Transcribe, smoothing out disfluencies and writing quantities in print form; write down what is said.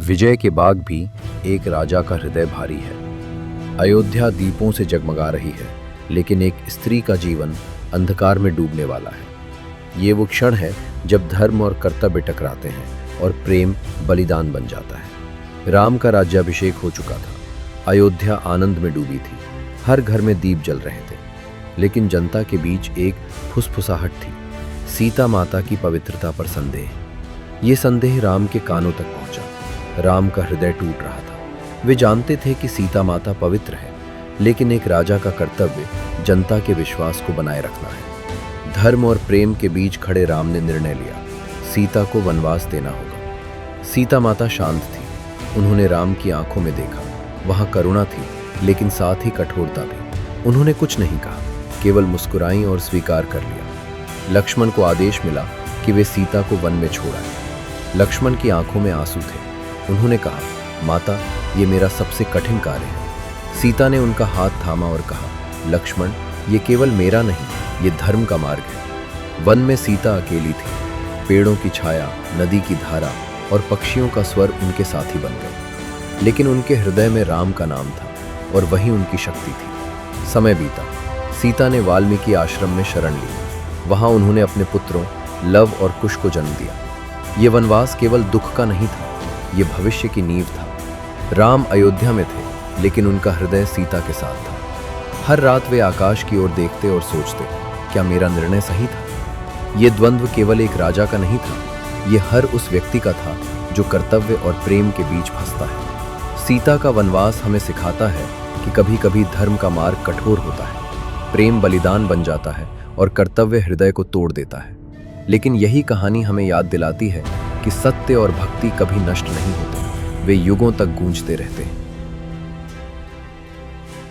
विजय के बाद भी एक राजा का हृदय भारी है। अयोध्या दीपों से जगमगा रही है, लेकिन एक स्त्री का जीवन अंधकार में डूबने वाला है। ये वो क्षण है जब धर्म और कर्तव्य टकराते हैं और प्रेम बलिदान बन जाता है। राम का राज्याभिषेक हो चुका था। अयोध्या आनंद में डूबी थी। हर घर में दीप जल रहे थे, लेकिन जनता के बीच एक फुसफुसाहट थी। सीता माता की पवित्रता पर संदेह। ये संदेह राम के कानों तक पहुंचा। राम का हृदय टूट रहा था। वे जानते थे कि सीता माता पवित्र है, लेकिन एक राजा का कर्तव्य जनता के विश्वास को बनाए रखना है। धर्म और प्रेम के बीच खड़े राम ने निर्णय लिया, सीता को वनवास देना होगा। सीता माता शांत थी। उन्होंने राम की आंखों में देखा। वहां करुणा थी, लेकिन साथ ही कठोरता भी। उन्होंने कुछ नहीं कहा, केवल मुस्कुराई और स्वीकार कर लिया। लक्ष्मण को आदेश मिला कि वे सीता को वन में छोड़ आए। लक्ष्मण की आंखों में आंसू थे। उन्होंने कहा, माता, ये मेरा सबसे कठिन कार्य है। सीता ने उनका हाथ थामा और कहा, लक्ष्मण, ये केवल मेरा नहीं, ये धर्म का मार्ग है। वन में सीता अकेली थी। पेड़ों की छाया, नदी की धारा और पक्षियों का स्वर उनके साथी बन गए, लेकिन उनके हृदय में राम का नाम था और वही उनकी शक्ति थी। समय बीता। सीता ने वाल्मीकि आश्रम में शरण ली। वहां उन्होंने अपने पुत्रों लव और कुश को जन्म दिया। ये वनवास केवल दुख का नहीं था, ये भविष्य की नींव था। राम अयोध्या में थे, लेकिन उनका हृदय सीता के साथ था। हर रात वे आकाश की ओर देखते और सोचते, क्या मेरा निर्णय सही था? ये द्वंद्व केवल एक राजा का नहीं था, ये हर उस व्यक्ति का था जो कर्तव्य और प्रेम के बीच फंसता है। सीता का वनवास हमें सिखाता है कि कभी कभी धर्म का मार्ग कठोर होता है, प्रेम बलिदान बन जाता है और कर्तव्य हृदय को तोड़ देता है। लेकिन यही कहानी हमें याद दिलाती है कि सत्य और भक्ति कभी नष्ट नहीं होते, वे युगों तक गूंजते रहते हैं।